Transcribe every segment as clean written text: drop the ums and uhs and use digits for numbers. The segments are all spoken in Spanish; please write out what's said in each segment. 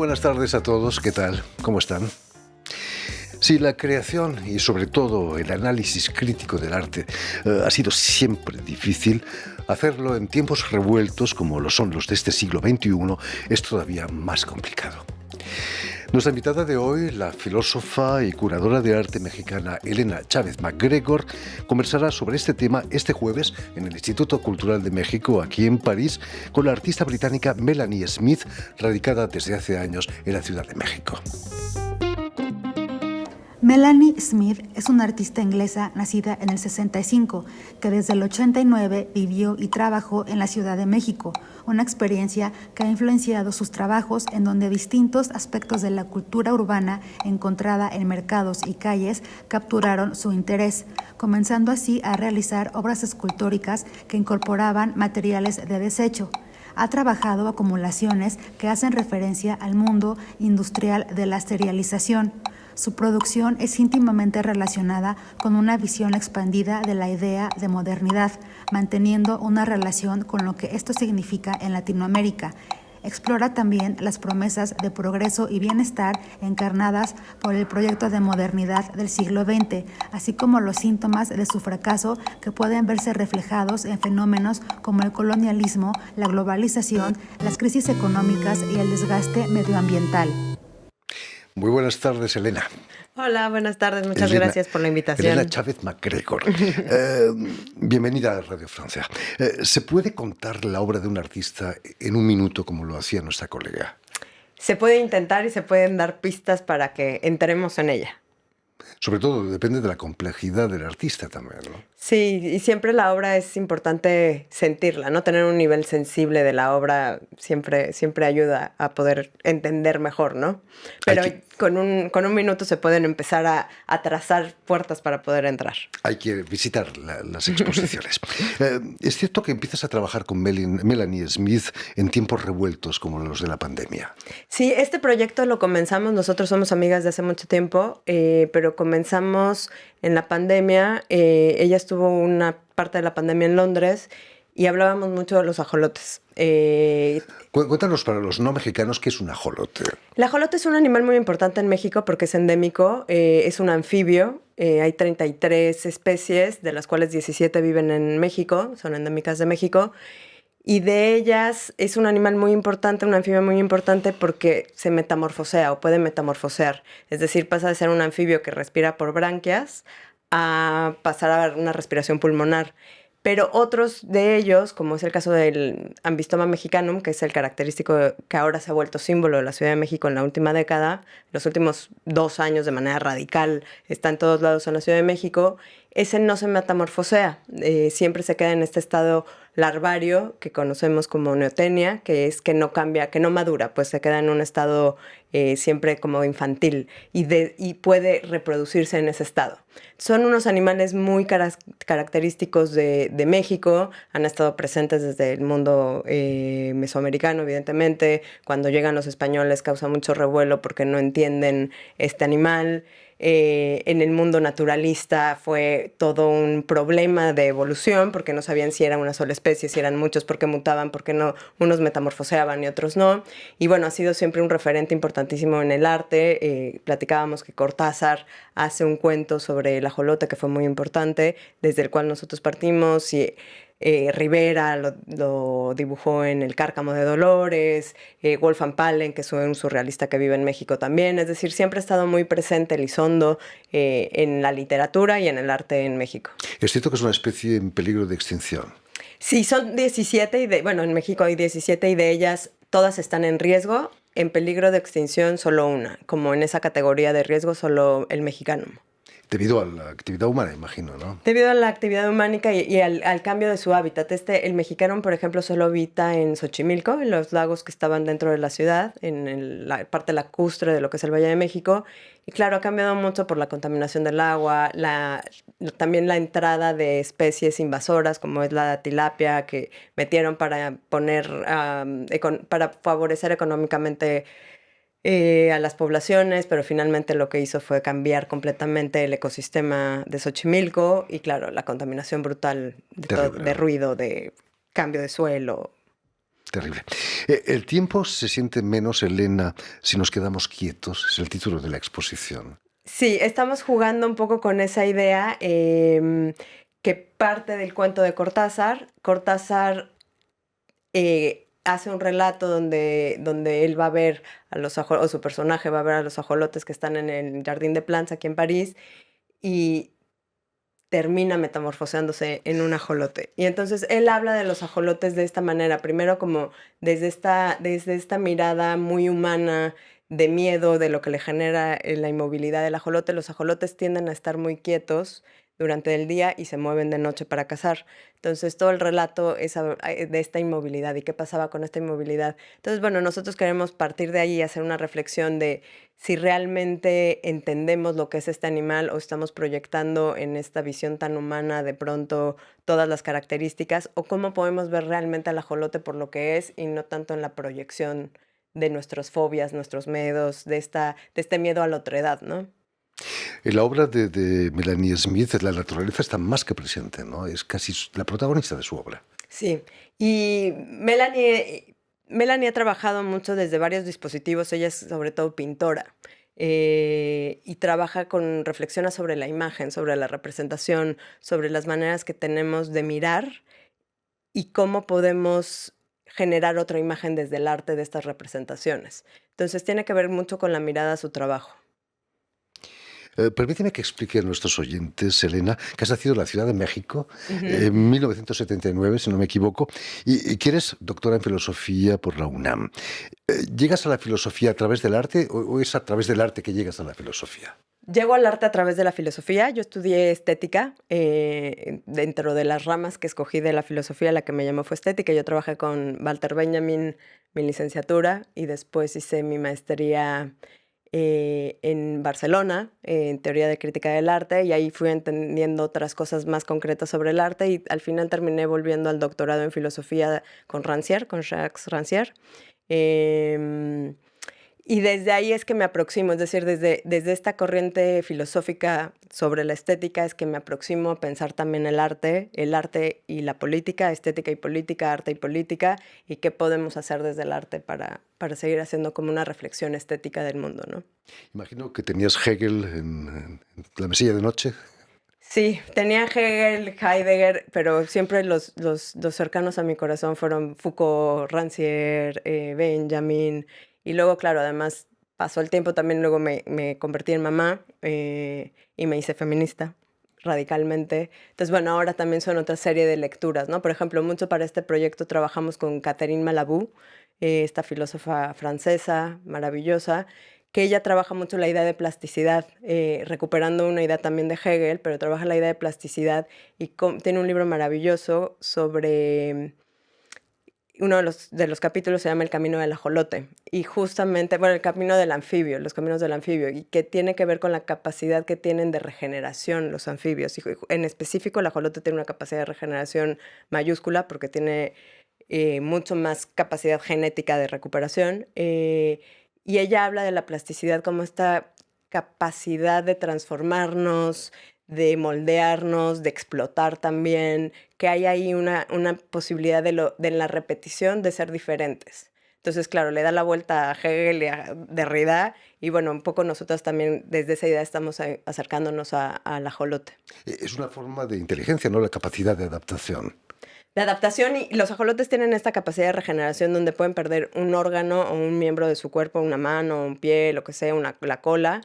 buenas tardes a todos, ¿qué tal? ¿Cómo están? Sí, la creación y sobre todo el análisis crítico del arte ha sido siempre difícil. Hacerlo en tiempos revueltos como lo son los de este siglo XXI es todavía más complicado. Nuestra invitada de hoy, la filósofa y curadora de arte mexicana Elena Chávez MacGregor, conversará sobre este tema este jueves en el Instituto Cultural de México, aquí en París, con la artista británica Melanie Smith, radicada desde hace años en la Ciudad de México. Melanie Smith es una artista inglesa nacida en el 65, que desde el 89 vivió y trabajó en la Ciudad de México, una experiencia que ha influenciado sus trabajos en donde distintos aspectos de la cultura urbana encontrada en mercados y calles capturaron su interés, comenzando así a realizar obras escultóricas que incorporaban materiales de desecho. Ha trabajado acumulaciones que hacen referencia al mundo industrial de la serialización. Su producción es íntimamente relacionada con una visión expandida de la idea de modernidad, manteniendo una relación con lo que esto significa en Latinoamérica. Explora también las promesas de progreso y bienestar encarnadas por el proyecto de modernidad del siglo XX, así como los síntomas de su fracaso que pueden verse reflejados en fenómenos como el colonialismo, la globalización, las crisis económicas y el desgaste medioambiental. Muy buenas tardes, Elena. Hola, buenas tardes. Muchas gracias por la invitación. Elena Chávez MacGregor. Bienvenida a Radio Francia. ¿Se puede contar la obra de un artista en un minuto como lo hacía nuestra colega? Se puede intentar y se pueden dar pistas para que entremos en ella. Sobre todo depende de la complejidad del artista también, ¿no? Sí, y siempre la obra es importante sentirla, ¿no? Tener un nivel sensible de la obra siempre ayuda a poder entender mejor, ¿no? Pero con un minuto se pueden empezar a trazar puertas para poder entrar. Hay que visitar las exposiciones. Es cierto que empiezas a trabajar con Melanie Smith en tiempos revueltos como los de la pandemia. Sí, este proyecto lo comenzamos, nosotros somos amigas de hace mucho tiempo, pero comenzamos en la pandemia. Ella estuvo una parte de la pandemia en Londres y hablábamos mucho de los ajolotes. Cuéntanos para los no mexicanos qué es un ajolote. El ajolote es un animal muy importante en México porque es endémico, es un anfibio. Hay 33 especies, de las cuales 17 viven en México, son endémicas de México. Y de ellas es un animal muy importante, un anfibio muy importante porque se metamorfosea o puede metamorfosear. Es decir, pasa de ser un anfibio que respira por branquias a pasar a una respiración pulmonar. Pero otros de ellos, como es el caso del Ambystoma mexicanum, que es el característico que ahora se ha vuelto símbolo de la Ciudad de México en la última década, los últimos 2 años de manera radical, está en todos lados en la Ciudad de México, ese no se metamorfosea, siempre se queda en este estado larvario que conocemos como neotenia, que es que no cambia, que no madura, pues se queda en un estado siempre como infantil y puede reproducirse en ese estado. Son unos animales muy característicos de México, han estado presentes desde el mundo mesoamericano, evidentemente. Cuando llegan los españoles causa mucho revuelo porque no entienden este animal. En el mundo naturalista fue todo un problema de evolución porque no sabían si era una sola especie, si eran muchos, por qué mutaban, por qué no, unos metamorfoseaban y otros no. Y bueno, ha sido siempre un referente importantísimo en el arte. Platicábamos que Cortázar hace un cuento sobre el ajolote que fue muy importante, desde el cual nosotros partimos, y Rivera lo dibujó en El Cárcamo de Dolores, Wolfgang Palen, que es un surrealista que vive en México también. Es decir, siempre ha estado muy presente Elizondo en la literatura y en el arte en México. Es cierto que es una especie en peligro de extinción. Sí, son 17, en México hay 17 y de ellas todas están en riesgo. En peligro de extinción solo una, como en esa categoría de riesgo solo el mexicano. Debido a la actividad humana, imagino, ¿no? Debido a la actividad humana y al cambio de su hábitat. El mexicano, por ejemplo, solo habita en Xochimilco, en los lagos que estaban dentro de la ciudad, en la parte lacustre de lo que es el Valle de México. Y claro, ha cambiado mucho por la contaminación del agua, también la entrada de especies invasoras, como es la tilapia, que metieron para para favorecer económicamente a las poblaciones, pero finalmente lo que hizo fue cambiar completamente el ecosistema de Xochimilco y claro, la contaminación brutal de ruido, de cambio de suelo. Terrible. El tiempo se siente menos, Elena, si nos quedamos quietos. Es el título de la exposición. Sí, estamos jugando un poco con esa idea que parte del cuento de Cortázar. Cortázar hace un relato donde él va a ver a los ajolotes, o su personaje va a ver a los ajolotes que están en el Jardín de Plantes aquí en París, y termina metamorfoseándose en un ajolote. Y entonces él habla de los ajolotes de esta manera, primero como desde esta mirada muy humana de miedo, de lo que le genera la inmovilidad del ajolote. Los ajolotes tienden a estar muy quietos durante el día y se mueven de noche para cazar. Entonces todo el relato es de esta inmovilidad y qué pasaba con esta inmovilidad. Entonces, bueno, nosotros queremos partir de ahí y hacer una reflexión de si realmente entendemos lo que es este animal o estamos proyectando en esta visión tan humana de pronto todas las características, o cómo podemos ver realmente al ajolote por lo que es y no tanto en la proyección de nuestras fobias, nuestros miedos, de este miedo a la otredad, ¿no? En la obra de Melanie Smith, la naturaleza está más que presente, ¿no? Es casi la protagonista de su obra. Sí, y Melanie ha trabajado mucho desde varios dispositivos. Ella es sobre todo pintora, y reflexiona sobre la imagen, sobre la representación, sobre las maneras que tenemos de mirar y cómo podemos generar otra imagen desde el arte de estas representaciones. Entonces tiene que ver mucho con la mirada a su trabajo. Permíteme que explique a nuestros oyentes, Elena, que has nacido en la Ciudad de México en 1979, si no me equivoco, y que eres doctora en filosofía por la UNAM. ¿Llegas a la filosofía a través del arte o es a través del arte que llegas a la filosofía? Llego al arte a través de la filosofía. Yo estudié estética. Dentro de las ramas que escogí de la filosofía, la que me llamó fue estética. Yo trabajé con Walter Benjamin, mi licenciatura, y después hice mi maestría en Barcelona, en teoría de crítica del arte, y ahí fui entendiendo otras cosas más concretas sobre el arte, y al final terminé volviendo al doctorado en filosofía con Rancière, con Jacques Rancière. Y desde ahí es que me aproximo, es decir, desde esta corriente filosófica sobre la estética es que me aproximo a pensar también el arte y la política, estética y política, arte y política, y qué podemos hacer desde el arte para seguir haciendo como una reflexión estética del mundo, ¿no? Imagino que tenías Hegel en la mesilla de noche. Sí, tenía Hegel, Heidegger, pero siempre los cercanos a mi corazón fueron Foucault, Rancière, Benjamin. Y luego, claro, además pasó el tiempo, también luego me convertí en mamá, y me hice feminista radicalmente. Entonces, bueno, ahora también son otra serie de lecturas, ¿no? Por ejemplo, mucho para este proyecto trabajamos con Catherine Malabou, esta filósofa francesa maravillosa, que ella trabaja mucho la idea de plasticidad, recuperando una idea también de Hegel, pero trabaja la idea de plasticidad y tiene un libro maravilloso sobre... Uno de los capítulos se llama El camino del ajolote, y justamente, bueno, el camino del anfibio, los caminos del anfibio, y que tiene que ver con la capacidad que tienen de regeneración los anfibios. Y en específico, el ajolote tiene una capacidad de regeneración mayúscula porque tiene mucho más capacidad genética de recuperación. Y ella habla de la plasticidad como esta capacidad de transformarnos, de moldearnos, de explotar también, que hay ahí una posibilidad de la repetición de ser diferentes. Entonces, claro, le da la vuelta a Hegel y a Derrida, y bueno, un poco nosotros también desde esa idea estamos acercándonos al ajolote. Es una forma de inteligencia, ¿no? La capacidad de adaptación. La adaptación, y los ajolotes tienen esta capacidad de regeneración donde pueden perder un órgano o un miembro de su cuerpo, una mano, un pie, lo que sea, la cola,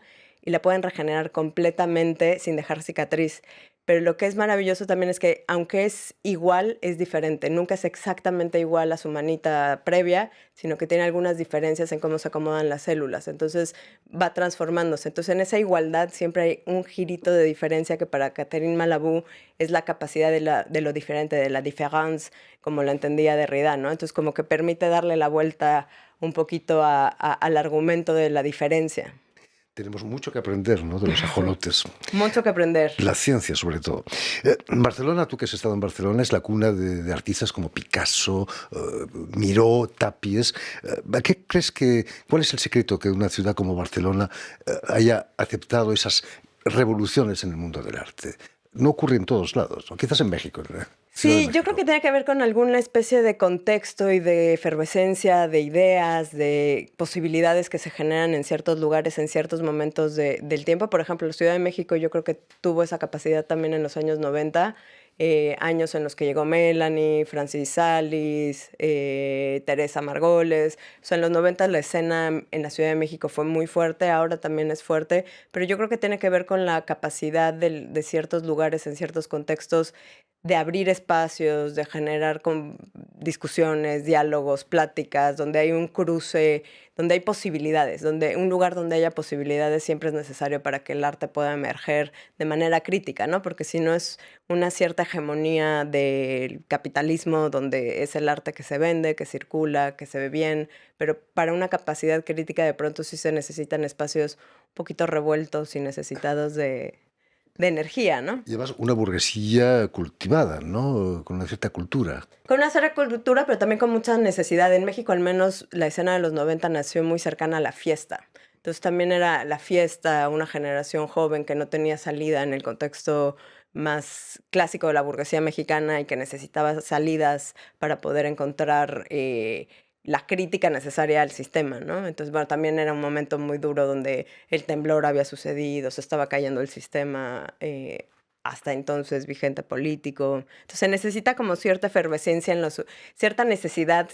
y la pueden regenerar completamente sin dejar cicatriz. Pero lo que es maravilloso también es que, aunque es igual, es diferente. Nunca es exactamente igual a su manita previa, sino que tiene algunas diferencias en cómo se acomodan las células. Entonces va transformándose. Entonces en esa igualdad siempre hay un girito de diferencia que para Catherine Malabou es la capacidad de lo diferente, de la différence, como lo entendía Derrida, ¿no? Entonces como que permite darle la vuelta un poquito al argumento de la diferencia. Tenemos mucho que aprender, ¿no?, de los ajolotes. Mucho que aprender. La ciencia, sobre todo. Barcelona, tú que has estado en Barcelona, es la cuna de artistas como Picasso, Miró, Tapies. ¿Cuál es el secreto que una ciudad como Barcelona haya aceptado esas revoluciones en el mundo del arte? No ocurre en todos lados, ¿no? Quizás en México, ¿verdad? Ciudad de Sí, yo creo México. que tiene que ver con alguna especie de contexto y de efervescencia, de ideas, de posibilidades que se generan en ciertos lugares, en ciertos momentos del tiempo. Por ejemplo, la Ciudad de México yo creo que tuvo esa capacidad también en los años 90, años en los que llegó Melanie, Francis Salis, Teresa Margoles. O sea, en los 90 la escena en la Ciudad de México fue muy fuerte, ahora también es fuerte, pero yo creo que tiene que ver con la capacidad de ciertos lugares, en ciertos contextos, de abrir espacios, de generar discusiones, diálogos, pláticas, donde hay un cruce, donde hay posibilidades, donde un lugar donde haya posibilidades siempre es necesario para que el arte pueda emerger de manera crítica, ¿no? Porque si no es una cierta hegemonía del capitalismo donde es el arte que se vende, que circula, que se ve bien, pero para una capacidad crítica de pronto sí se necesitan espacios un poquito revueltos y necesitados de energía, ¿no? Y además una burguesía cultivada, ¿no? Con una cierta cultura. Con una cierta cultura, pero también con mucha necesidad. En México, al menos, la escena de los 90 nació muy cercana a la fiesta. Entonces también era la fiesta, una generación joven que no tenía salida en el contexto más clásico de la burguesía mexicana y que necesitaba salidas para poder encontrar la crítica necesaria al sistema, ¿no? Entonces, bueno, también era un momento muy duro donde el temblor había sucedido, se estaba cayendo el sistema hasta entonces vigente político. Entonces se necesita como cierta efervescencia en cierta necesidad,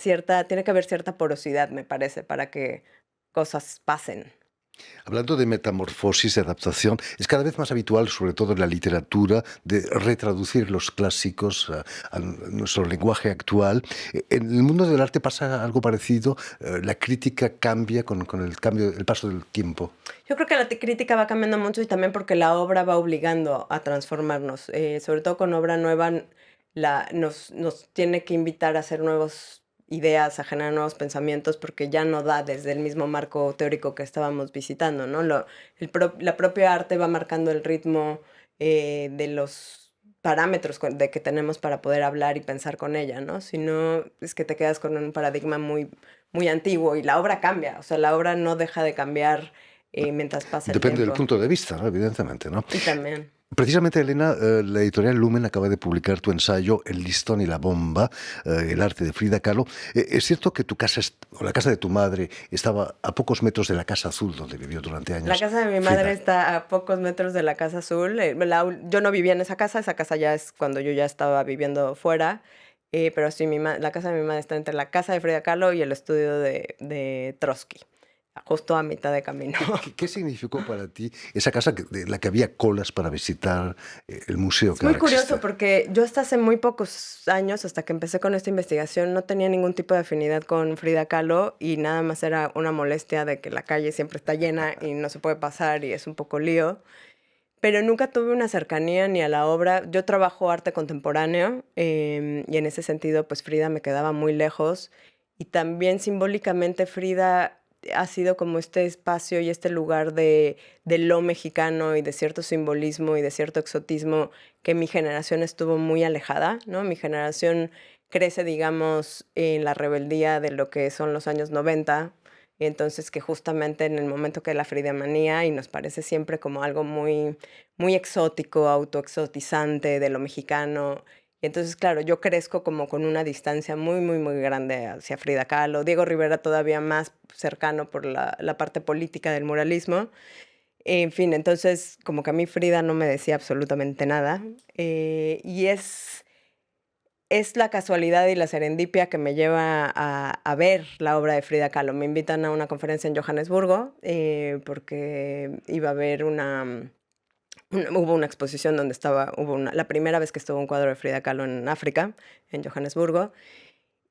tiene que haber cierta porosidad, me parece, para que cosas pasen. Hablando de metamorfosis, de adaptación, es cada vez más habitual, sobre todo en la literatura, de retraducir los clásicos a nuestro lenguaje actual. En el mundo del arte pasa algo parecido. La crítica cambia con el paso del tiempo. Yo creo que la crítica va cambiando mucho y también porque la obra va obligando a transformarnos. Sobre todo con obra nueva, nos tiene que invitar a hacer nuevas ideas, a generar nuevos pensamientos, porque ya no da desde el mismo marco teórico que estábamos visitando, ¿no? La propia arte va marcando el ritmo de los parámetros que tenemos para poder hablar y pensar con ella, ¿no? Si no, es que te quedas con un paradigma muy, muy antiguo y la obra cambia, o sea, la obra no deja de cambiar mientras pasa el Depende del tiempo. punto de vista, ¿no? Evidentemente, ¿no? Y también. Precisamente, Elena, la editorial Lumen acaba de publicar tu ensayo El listón y la bomba, el arte de Frida Kahlo. ¿Es cierto que tu casa, o la casa de tu madre, estaba a pocos metros de la Casa Azul, donde vivió durante La años casa de mi Frida? madre está a pocos metros de la Casa Azul. Yo no vivía en esa casa ya es cuando yo ya estaba viviendo fuera, pero sí, la casa de mi madre está entre la casa de Frida Kahlo y el estudio de Trotsky, justo a mitad de camino. ¿Qué significó para ti esa casa de la que había colas para visitar el museo Es que muy ahora curioso existe? porque yo hasta hace muy pocos años, hasta que empecé con esta investigación, no tenía ningún tipo de afinidad con Frida Kahlo y nada más era una molestia de que la calle siempre está llena y no se puede pasar y es un poco lío. Pero nunca tuve una cercanía ni a la obra. Yo trabajo arte contemporáneo y en ese sentido, pues Frida me quedaba muy lejos. Y también simbólicamente Frida ha sido como este espacio y este lugar de lo mexicano y de cierto simbolismo y de cierto exotismo que mi generación estuvo muy alejada, ¿no? Mi generación crece, digamos, en la rebeldía de lo que son los años 90. Y entonces que justamente en el momento que la fridemanía y nos parece siempre como algo muy, muy exótico, autoexotizante de lo mexicano. Y entonces, claro, yo crezco como con una distancia muy, muy, muy grande hacia Frida Kahlo. Diego Rivera todavía más cercano por la parte política del muralismo. En fin, entonces como que a mí Frida no me decía absolutamente nada. Y es la casualidad y la serendipia que me lleva a ver la obra de Frida Kahlo. Me invitan a una conferencia en Johannesburgo porque iba a haber hubo una exposición donde la primera vez que estuvo un cuadro de Frida Kahlo en África, en Johannesburgo,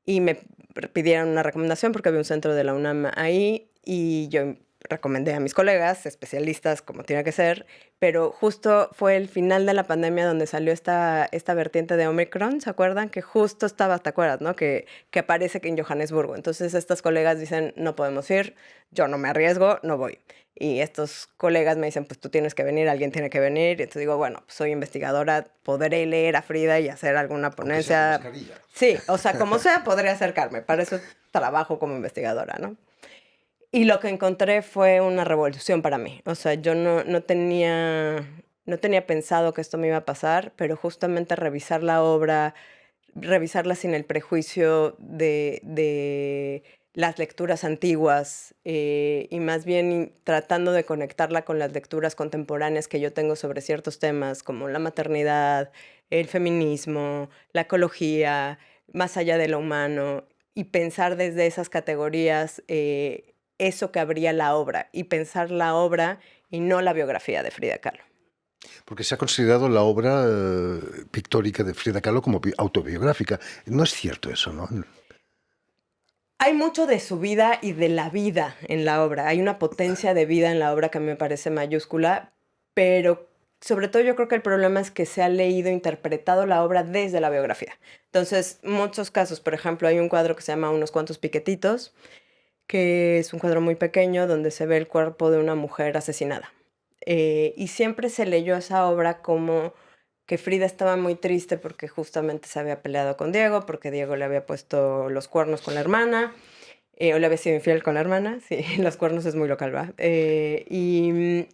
y me pidieron una recomendación porque había un centro de la UNAM ahí y yo recomendé a mis colegas, especialistas como tiene que ser, pero justo fue el final de la pandemia donde salió esta vertiente de Omicron, ¿se acuerdan? Que justo estaba, ¿te acuerdas, no? Que aparece que en Johannesburgo. Entonces estas colegas dicen, no podemos ir, yo no me arriesgo, no voy. Y estos colegas me dicen, pues tú tienes que venir, alguien tiene que venir. Y entonces digo, bueno, pues soy investigadora, podré leer a Frida y hacer alguna Aunque sea con ponencia. mascarilla. Sí, o sea, como sea, podré acercarme. Para eso trabajo como investigadora, ¿no? Y lo que encontré fue una revolución para mí. O sea, yo no tenía pensado que esto me iba a pasar, pero justamente revisar la obra, revisarla sin el prejuicio de las lecturas antiguas y más bien tratando de conectarla con las lecturas contemporáneas que yo tengo sobre ciertos temas como la maternidad, el feminismo, la ecología, más allá de lo humano, y pensar desde esas categorías eso que habría la obra, y pensar la obra y no la biografía de Frida Kahlo. Porque se ha considerado la obra pictórica de Frida Kahlo como autobiográfica. No es cierto eso, ¿no? Hay mucho de su vida y de la vida en la obra. Hay una potencia de vida en la obra que a mí me parece mayúscula, pero sobre todo yo creo que el problema es que se ha leído, interpretado la obra desde la biografía. Entonces, muchos casos, por ejemplo, hay un cuadro que se llama Unos cuantos piquetitos, que es un cuadro muy pequeño donde se ve el cuerpo de una mujer asesinada. Y siempre se leyó esa obra como que Frida estaba muy triste porque justamente se había peleado con Diego, porque Diego le había puesto los cuernos con la hermana, o le había sido infiel con la hermana. Sí, los cuernos es muy local, ¿va? Y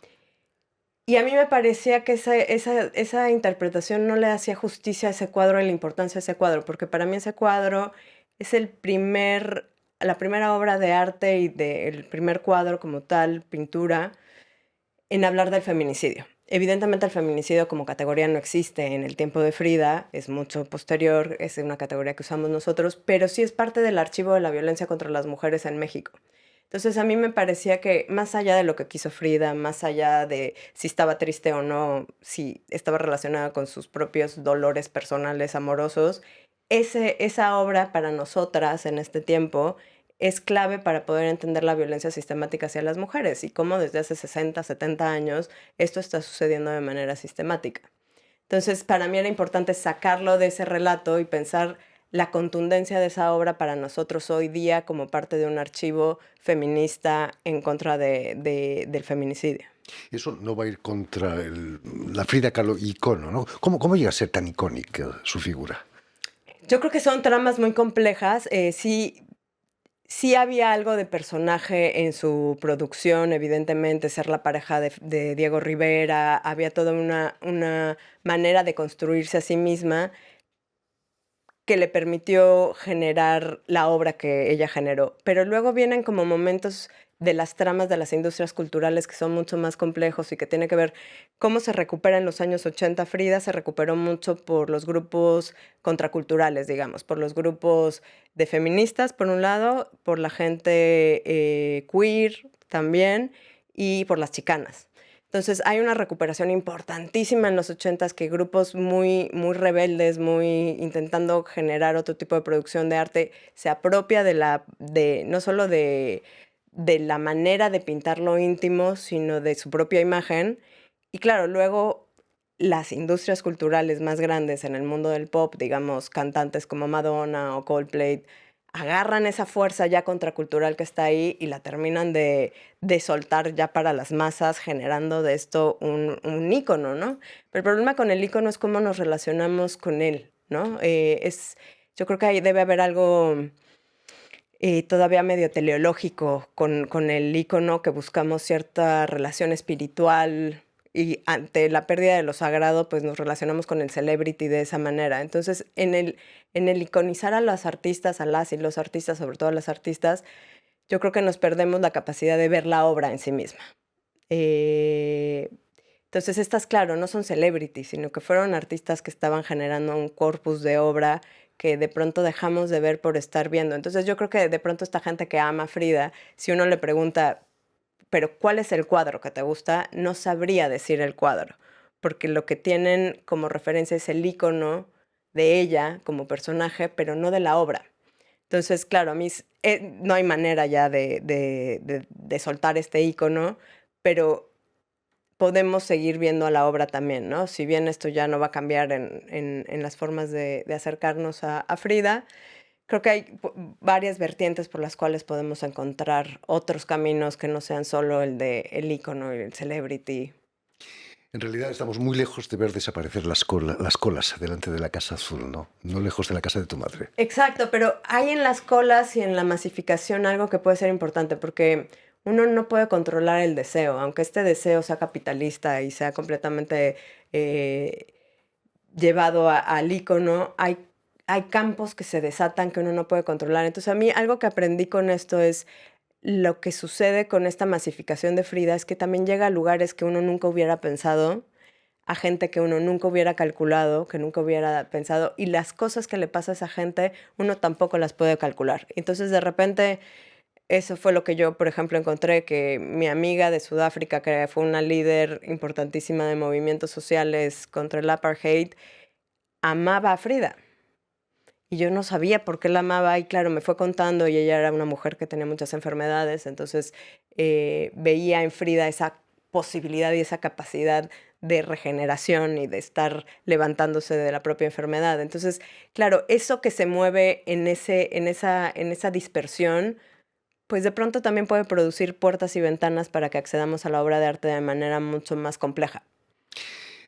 a mí me parecía que esa interpretación no le hacía justicia a ese cuadro y la importancia de ese cuadro, porque para mí ese cuadro es la primera obra de arte y el primer cuadro como tal, pintura, en hablar del feminicidio. Evidentemente el feminicidio como categoría no existe en el tiempo de Frida, es mucho posterior, es una categoría que usamos nosotros, pero sí es parte del archivo de la violencia contra las mujeres en México. Entonces a mí me parecía que más allá de lo que quiso Frida, más allá de si estaba triste o no, si estaba relacionada con sus propios dolores personales amorosos, esa obra para nosotras en este tiempo es clave para poder entender la violencia sistemática hacia las mujeres y cómo desde hace 60, 70 años esto está sucediendo de manera sistemática. Entonces, para mí era importante sacarlo de ese relato y pensar la contundencia de esa obra para nosotros hoy día como parte de un archivo feminista en contra del feminicidio. Eso no va a ir contra la Frida Kahlo icono, ¿no? ¿Cómo llega a ser tan icónica su figura? Yo creo que son tramas muy complejas. Sí había algo de personaje en su producción, evidentemente, ser la pareja de Diego Rivera, había toda una manera de construirse a sí misma que le permitió generar la obra que ella generó. Pero luego vienen como momentos de las tramas de las industrias culturales que son mucho más complejos y que tiene que ver cómo se recupera en los años 80 Frida. Se recuperó mucho por los grupos contraculturales, digamos, por los grupos de feministas, por un lado, por la gente queer también y por las chicanas. Entonces hay una recuperación importantísima en los 80s que grupos muy, muy rebeldes, muy intentando generar otro tipo de producción de arte, se apropia no solo de la manera de pintar lo íntimo, sino de su propia imagen. Y claro, luego las industrias culturales más grandes en el mundo del pop, digamos, cantantes como Madonna o Coldplay, agarran esa fuerza ya contracultural que está ahí y la terminan de soltar ya para las masas, generando de esto un ícono, ¿no? Pero el problema con el ícono es cómo nos relacionamos con él, ¿no? Yo creo que ahí debe haber algo todavía medio teleológico con el ícono, que buscamos cierta relación espiritual y ante la pérdida de lo sagrado, pues nos relacionamos con el celebrity de esa manera. Entonces, en el iconizar a las artistas, a las y los artistas, sobre todo a las artistas, yo creo que nos perdemos la capacidad de ver la obra en sí misma. Entonces, estas, claro, no son celebrities, sino que fueron artistas que estaban generando un corpus de obra que de pronto dejamos de ver por estar viendo. Entonces, yo creo que de pronto esta gente que ama a Frida, si uno le pregunta, pero ¿cuál es el cuadro que te gusta? No sabría decir el cuadro, porque lo que tienen como referencia es el ícono de ella como personaje, pero no de la obra. Entonces, claro, a mí no hay manera ya de soltar este ícono, pero podemos seguir viendo a la obra también, ¿no? Si bien esto ya no va a cambiar en las formas de acercarnos a Frida, creo que hay varias vertientes por las cuales podemos encontrar otros caminos que no sean solo el de el ícono y el celebrity. En realidad estamos muy lejos de ver desaparecer las colas delante de la Casa Azul, ¿no? No lejos de la casa de tu madre. Exacto, pero hay en las colas y en la masificación algo que puede ser importante, porque uno no puede controlar el deseo, aunque este deseo sea capitalista y sea completamente llevado al ícono. hay campos que se desatan que uno no puede controlar. Entonces, a mí algo que aprendí con esto es lo que sucede con esta masificación de Frida es que también llega a lugares que uno nunca hubiera pensado, a gente que uno nunca hubiera calculado, que nunca hubiera pensado, y las cosas que le pasa a esa gente uno tampoco las puede calcular. Entonces, de repente, eso fue lo que yo, por ejemplo, encontré, que mi amiga de Sudáfrica, que fue una líder importantísima de movimientos sociales contra el apartheid, amaba a Frida. Y yo no sabía por qué la amaba, y claro, me fue contando, y ella era una mujer que tenía muchas enfermedades, entonces veía en Frida esa posibilidad y esa capacidad de regeneración y de estar levantándose de la propia enfermedad. Entonces, claro, eso que se mueve en esa dispersión, pues de pronto también puede producir puertas y ventanas para que accedamos a la obra de arte de manera mucho más compleja.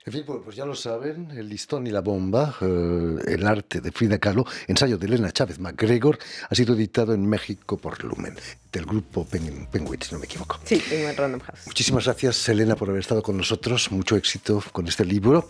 En fin, pues ya lo saben, El listón y la bomba, el arte de Frida Kahlo, ensayo de Elena Chávez MacGregor, ha sido editado en México por Lumen, del grupo Penguin, si no me equivoco. Sí, en Random House. Muchísimas gracias, Elena, por haber estado con nosotros. Mucho éxito con este libro.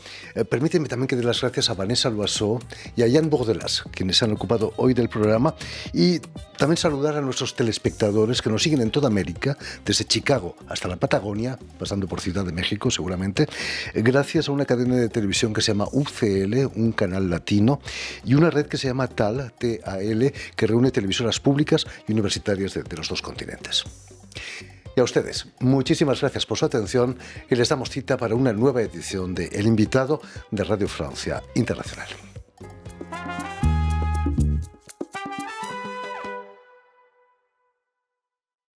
Permíteme también que dé las gracias a Vanessa Loiseau y a Jan Bordelas, quienes se han ocupado hoy del programa, y también saludar a nuestros telespectadores que nos siguen en toda América, desde Chicago hasta la Patagonia, pasando por Ciudad de México seguramente, gracias a una cadena de televisión que se llama UCL, un canal latino, y una red que se llama TAL, T-A-L, que reúne televisoras públicas y universitarias de los dos continentes. Y a ustedes, muchísimas gracias por su atención y les damos cita para una nueva edición de El Invitado de Radio Francia Internacional.